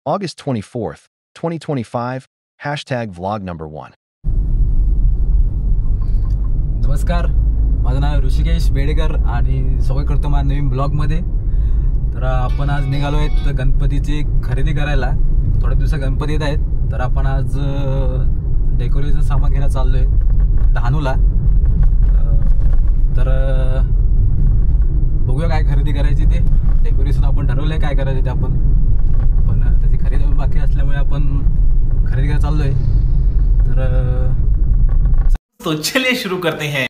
August 24th, 2025, #vlog number 1. नमस्कार, माझं नाव ऋषिकेश बेडेकर आणि स्वागत करतो माझ्या नवीन ब्लॉगमध्ये. तर आपण आज निघालो आहेत गणपतीची खरेदी करायला. थोड्या दिवसात गणपती येत आहेत, तर आपण आज डेकोरेशन सामान घ्यायला चाललो आहे डहाणूला. तर बघूया काय खरेदी करायची ते. डेकोरेशन आपण ठरवलं आहे काय करायचं ते आपण, पण त्याची खरेदी बाकी असल्यामुळे आपण खरेदी करायला चाललो आहे. तर तो चलिए शुरू करते हैं.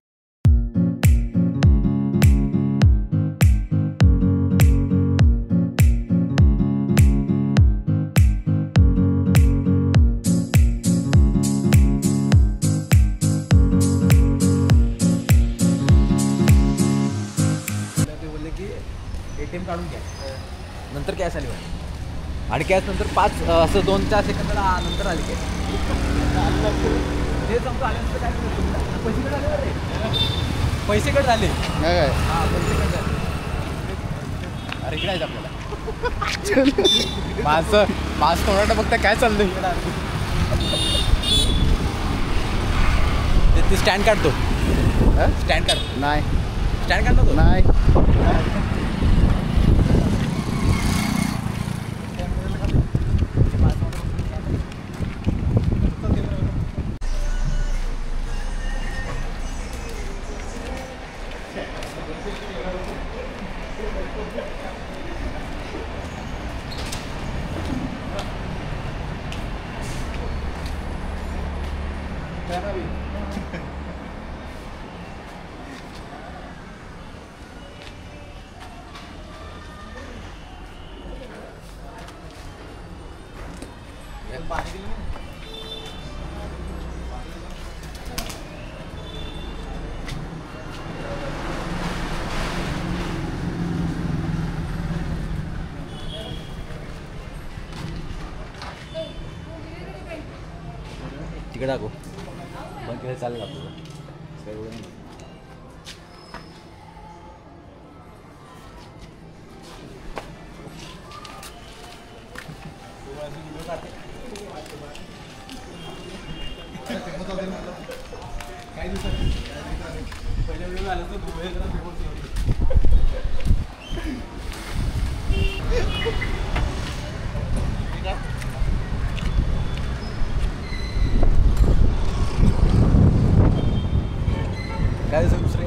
बोलले की ATM काढून घ्या, नंतर कॅश आली आणि कॅश नंतर 5 असं 2-4 सेकंदाला नंतर आली कॅश. हे समजा आल्यानंतर काय पैसे कट झाले, पैसे कट झाले. हां, पैसे कट झाले. अरे इकडे आहे आपल्याला माझं थोडा बघता काय चाललंय. ते स्टँड काढतो, स्टँड काढतो. नाही स्टँड काढतो नाही तिकडे टाकू पण तिकडे चालेल आपल्याला काही एवढं नाही. काही दिवसांनी पहिल्या व्हिडिओ आलं तर काय दुसरे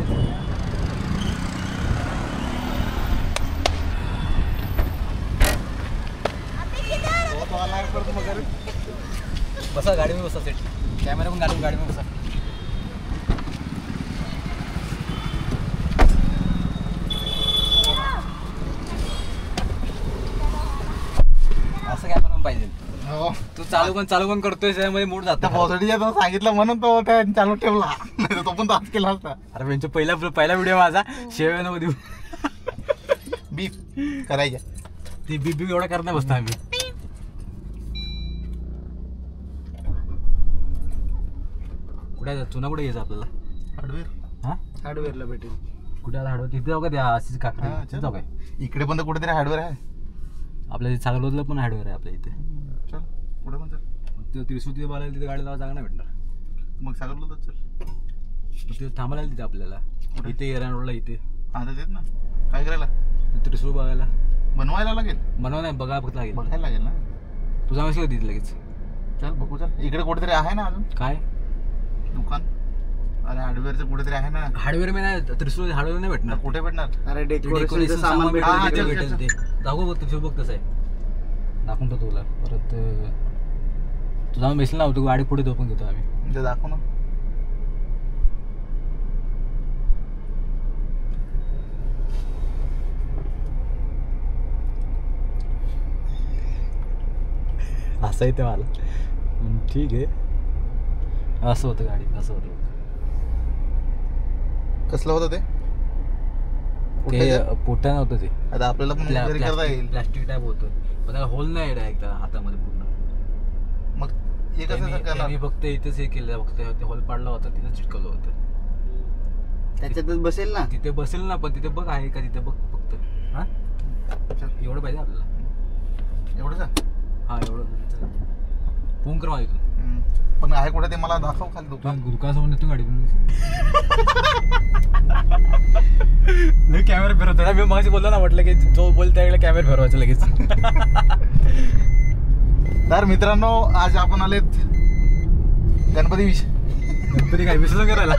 बसा गाडीमध्ये बसा. सेट कॅमेरा पण गाडीमध्ये बसा. असं कॅमेरा पण पाहिजे. तू चालू पण करतोय त्यामध्ये मूड जातो. पॉझिटिव्ह सांगितलं म्हणून तो चालू ठेवला, नाही तो पण तास केला असता. अरे म्हणजे पहिला व्हिडिओ माझा शेव नको देऊ. बीफ करायच्या ती बीबी एवढा करणार बसतो आम्ही. कुठे चुना कुठे घ्यायचं आपल्याला? हार्डवेअर. हा, हार्डवेअरला भेटेल. कुठे आता हार्डवेअर तिथे जाऊ का? त्या अशीच काकडी जाऊ काय? इकडे पण तर कुठेतरी हार्डवेअर आहे. आपल्या इथे चांगलं पण हार्डवेअर आहे आपल्या इथे. चल कुठे पण चल. त्रिसूर तिथे बोलायला तिथे गाडी लावा जागा नाही भेटणार. मग सागरला तर चल. तिथे थांबायला तिथे आपल्याला इथे एरन रोडला इथे. आता तेच ना, काय करायला? त्रिसूर बघायला बनवायला लागेल. बनवा नाही, बघा फक्त लागेल. बघायला लागेल ना. तुझा मेसेज तिथे लगेच. चल बघू. चल इकडे कुठेतरी आहे ना अजून काय दुकान? अरे हार्डवेअरचं कुठेतरी आहे ना. हार्डवेअर मी नाही, त्रिसूर हार्डवेअर नाही भेटणार. कुठे भेटणार? अरे डेकोरेशन सामान भेटेल ते. दाखव बघ त्रिसूर बघ कसं आहे. दाखवून तो तुला परत. तुझा मेसेज लावतो गाडी पुढे तो पण घेतो आम्ही. ते दाखव ना. असं आहे ते मला. ठीक आहे, असं होतं गाडी, असं होतं. कसलं होतं ते? पोटा नव्हतं ते. आता आपल्याला पण करता येईल. प्लास्टिक टाईप होतं, पण त्याला होल नाही डायरेक्ट हातामध्ये पूर्ण. मग हे कसं करणार? मी फक्त इथेच हे केलं, फक्त ते होल पाडला होता, तिथं चिटकवलं होतं. त्याच्यातच बसेल ना? तिथे बसेल ना, पण तिथे बघ आहे का, तिथे बघ फक्त. हा, एवढं पाहिजे आपल्याला. एवढंच हा एवढं फोन करवा इथून पण आहे कुठे ते मला दाखव खाली दुकान. दुकानासमोर नेतो गाडी नाही कॅमेरा फिरवतो मी मागाशी बोललो ना म्हटलं की जो बोलतो त्याकडे कॅमेरा फिरवायचा लगेच. तर मित्रांनो आज आपण आलेत गणपती काय विसर्जन करायला.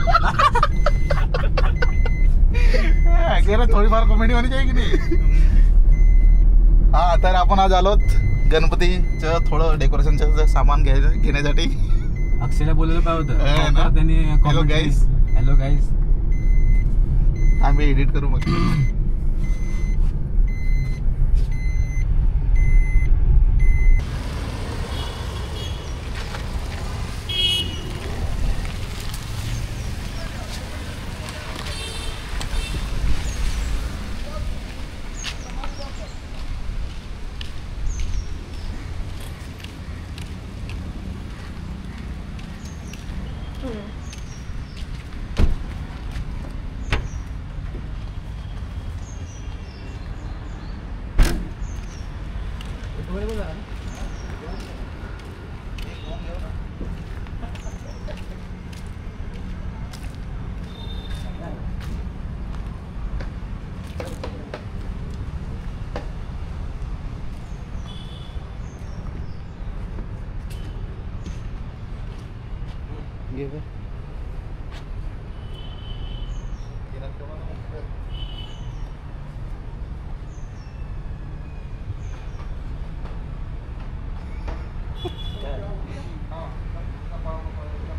थोडीफार कॉमेडी होणी चाहिए की नाही. हा तर आपण आज आलोत गणपतीचं थोडं डेकोरेशनचं सामान घेण्यासाठी. अक्षयला बोलायला पाहिजे है ना? होतं त्यांनी Hello guys. हॅलो गाईज आम्ही एडिट करू मग.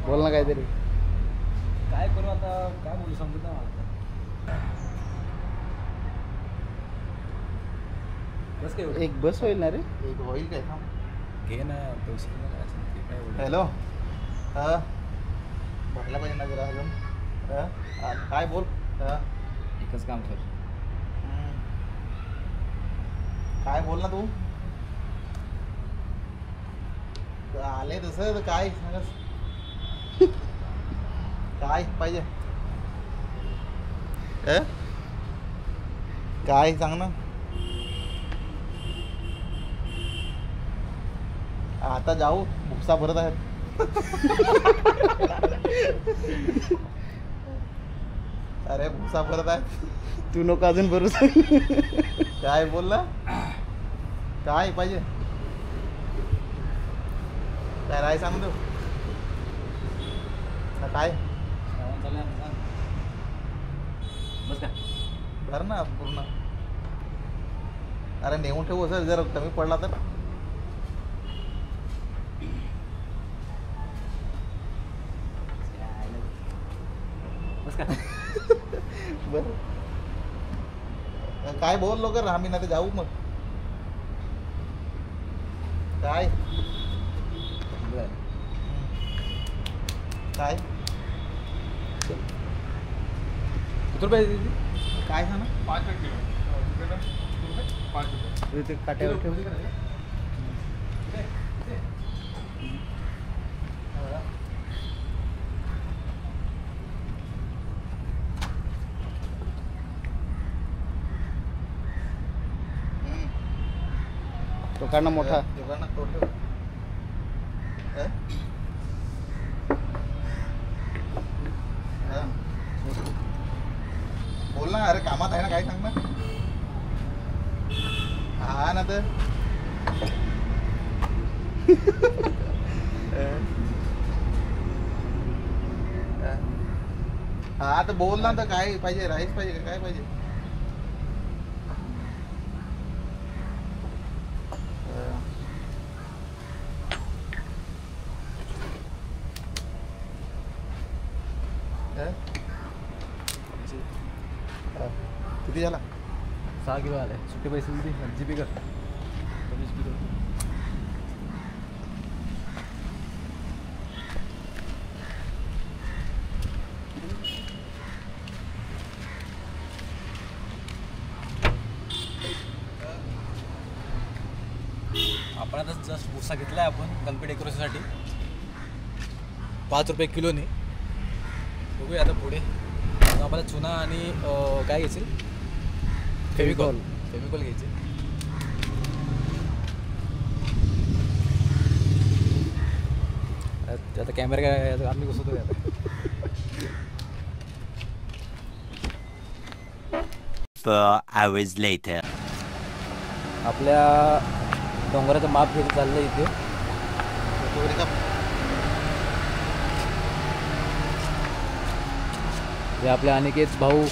बोल ना काहीतरी. काय करू आता काय बोलू समजत नाही मला. बस काय एवढं? एक बस होईल ना रे. एक होईल काय थांब. घे ना पैसे काय एवढं. हॅलो भरला पाहिजे ना जरा अजून. काय बोल. एकच काम कर. काय बोल ना तू. आले तसं तर काय सांगस. काय पाहिजे काय सांग ना. आता जाऊ भुकसा भरत आहेत. अरे भुकसा भरत आहेत. तू नको अजून भरू. काय बोल ना. काय पाहिजे काय राय सांग तू. काय बस काय भर ना पूर्ण. अरे नेऊन ठेवू सर जर कमी पडला तर. बस काय बर काय बोल लवकर आम्ही ना ते जाऊ मग. काय काय किती रुपये दिली? काय सांग ना. 5 रुपये. 5 रुपये. ते काट्यावर ठेव. तो काढणं मोठा. तो ठेव. बोल ना. अरे कामात आहे ना. काय सांग ना. हा ना तर. हा तर बोल ना. तर काय पाहिजे. राईस पाहिजे का काय पाहिजे. किती झाला. 6 किलो आले. सुट्टे पैसे दिली जीपे कर. 20 किलो. आपण आता जस्ट भुसा घेतला आहे आपण गणपती डेकोरेशनसाठी 5 रुपये किलोने. बघूया आता पुढे. आपल्याला चुना आणि काय घ्यायचे फेविकॉल घ्यायचे. आता कॅमेरा काय आम्ही घुसवतो आता. hours later. आपल्या डोंगराचं माप घेत चाललं इथे. हे आपले अनिकेत भाऊ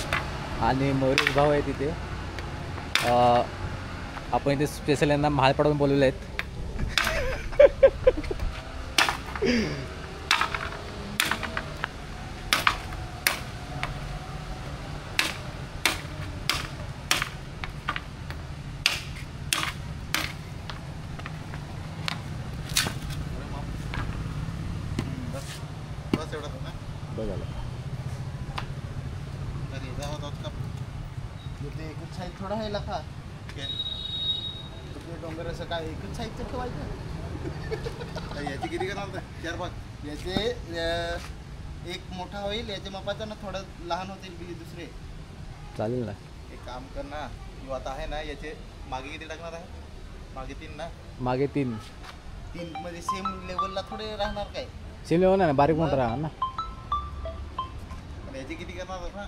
आणि मयुरेश भाऊ आहेत इथे. आपण इथे स्पेशल यांना महाल पाडून बोलवले आहेत. बस एवढं ना बघा तरी जावं जात का ते एकच साईड थोडा आहे लखा डोंगर असं काय एकच साईडचं ठेवायचं. याची किती करणार 4-5 याचे एक मोठा होईल याच्या मापाचं ना थोडं लहान होतील दुसरे. चालेल ना. एक काम कर ना किंवा आता आहे ना याचे मागे किती टाकणार आहे. मागे 3 ना. मागे 3 मध्ये सेम लेवलला थोडे राहणार काय. सेम लेवल ना बारीक मोठा राहा ना. याचे किती करणार ना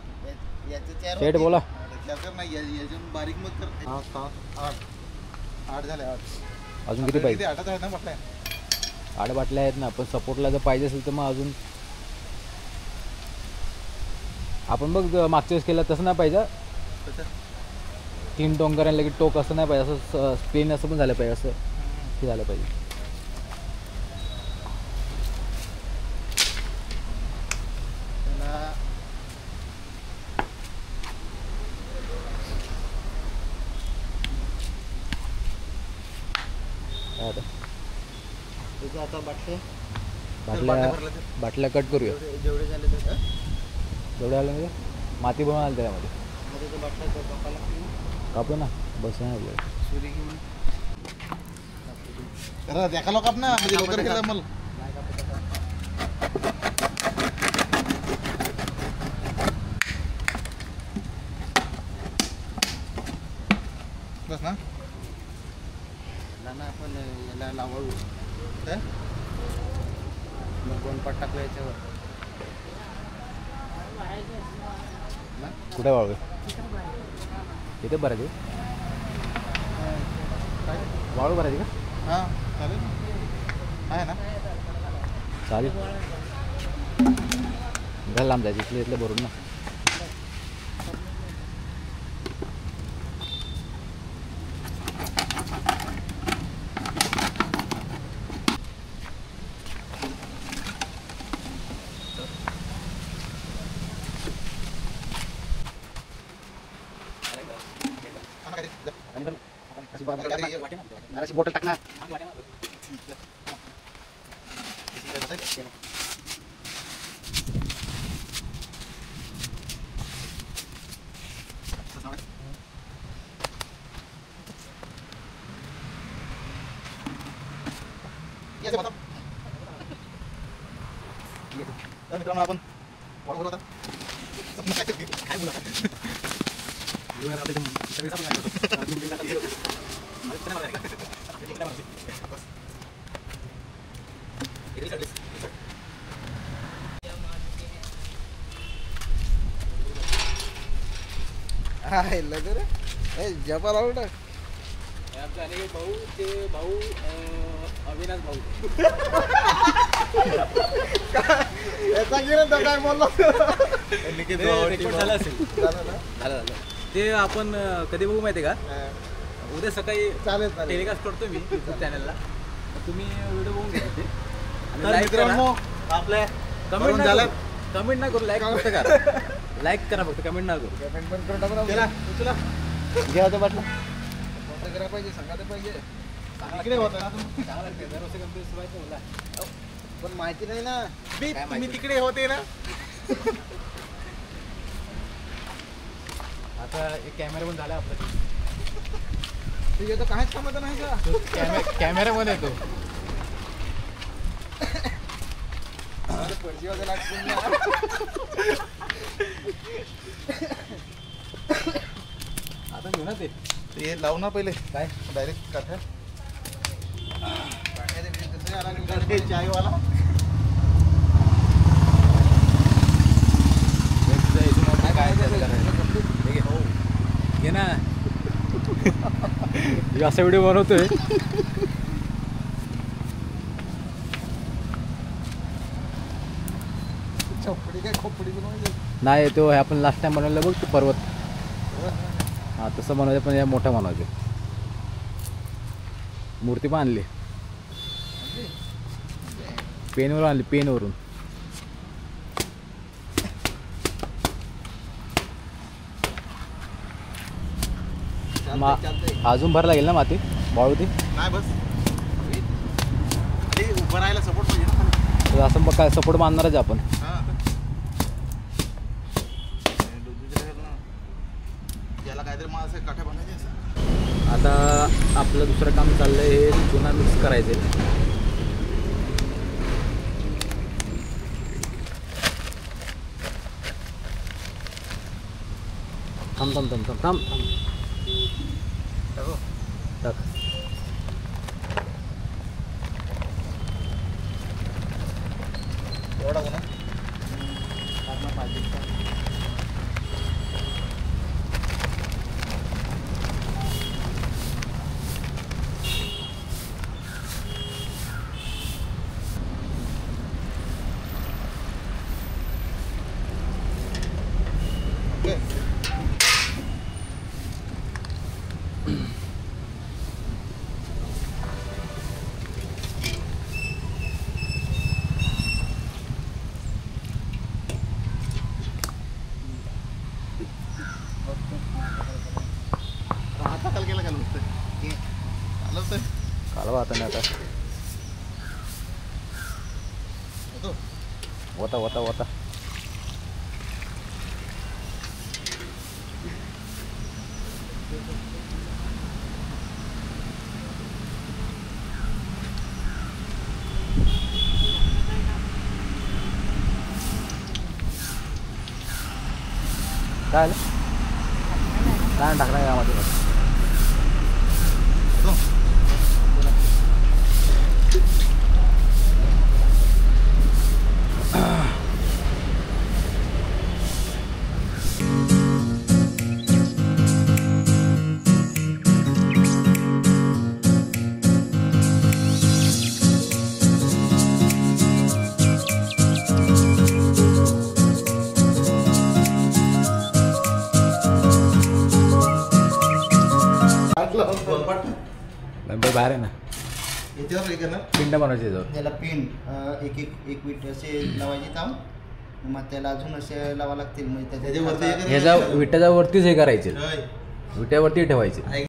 याचे 4 सेट बोला. 4 कर ना याच्यातून बारीक मग कर. 8 झाले. 8 अजून किती पाहिजे. 8च आहेत ना म्हटलं. 8 बाटल्या आहेत ना. पण सपोर्टला जर पाहिजे असेल तर मग अजून आपण बघ मागच्या वेळेस केलं तसं नाही पाहिजे. 3 डोंगर लगेच टोक असं नाही पाहिजे. असं स्प्लेन असं पण झालं पाहिजे. असं हे झालं पाहिजे. आता बाटल्या कट करूया. जेवढे झाले जेवढे आले म्हणजे माती बनवून आलं त्यामध्ये कापू ना. बस नाही सुरी घेऊन देखा लोक ना म्हणजे लवकर केलं मला. बस ना आपण याला लावू मग 2 पाट टाकू याच्यावर. कुठे वाळू इथे भरायची वाळू भरायची का. हां चालेल आहे ना. चालेल घर लांब जायचं इथले इथले भरून ना. बॉटल टाकणार. मित्रांनो आपण जपाल आवड भाऊ ते भाऊ अविनाश भाऊ याचा गेलं तर काय बोललो. झालं असेल. झालं ते आपण कधी बघू माहिती आहे का. उद्या सकाळी चालेल टेलिकास्ट करतो मी युट्यूब चॅनलला. तुम्ही व्हिडिओ बघून घ्या तिथे. तर मित्रांनो आपल्या कमेंट झालं. कमेंट ना करू. लाईक फक्त करा. लाईक करा फक्त. कमेंट ना करू. कमेंट पण करून टाकू. चला उचला घ्या होतं बाटला. करा पाहिजे सांगायला पाहिजे. इकडे होता ना पण माहिती नाही ना. मी तिकडे होते ना. आता एक कॅमेरा पण झाला आपला. तुझ्या तर काहीच कामाचं नाही का. कॅमेरामध्ये येतो. पडजीवाजा लागते. आता घेऊ ना ते लावू ना पहिले काय डायरेक्ट काठ्या चायवाला काय करायचं घे ना. मी असा व्हिडिओ बनवतोय. चोपडी काय खोपडी बनवायची नाही तो आपण लास्ट टाइम बनवलं बघ ते पर्वत. हां तसं बनवायचं पण या मोठा बनवायचं. मूर्ती पण आणली पेनवरून आणली पेनवरून. अजून भर लागेल ना माती वाळूती. नाही बस ते उभं राहायला सपोर्ट पाहिजे तर असं बघ काय सपोर्ट बांधणारच आपण. त्याला काहीतरी मग असं काठ्या बनायचे असं. आता आपलं दुसरं काम चाललं आहे हे चुना मिक्स करायचं आहे. थांब थांब थांब थांब थांब थांब टाक. एवढा गुन्हा पाहिजे. कालवा आता नाही आता होता होता होता. काय आलं काय टाकणार यामध्ये. बाहेर आहे ना याच्यावर हे करणार पिंड बनवायचे याच्यावर. त्याला पिन एक वीट असे लावायचे काम मग त्याला अजून असे लावा लागतील. म्हणजे त्याच्यावरती ह्याच्या विट्याच्या वरतीच हे करायचे विट्यावरती ठेवायचे.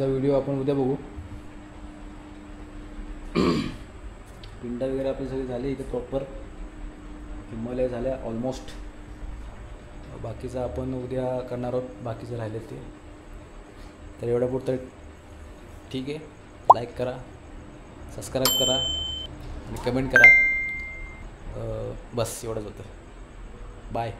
व्हिडिओ आपण उद्या बघू. पिंडा वगैरे आपली सगळी झाली इथे प्रॉपर हिमालय झाल्या ऑलमोस्ट. बाकीचं आपण उद्या करणार आहोत बाकीचे राहिले ते. तर एवढं पुरतं ठीक आहे. लाईक करा सबस्क्राईब करा आणि कमेंट करा. बस एवढंच होतं. बाय.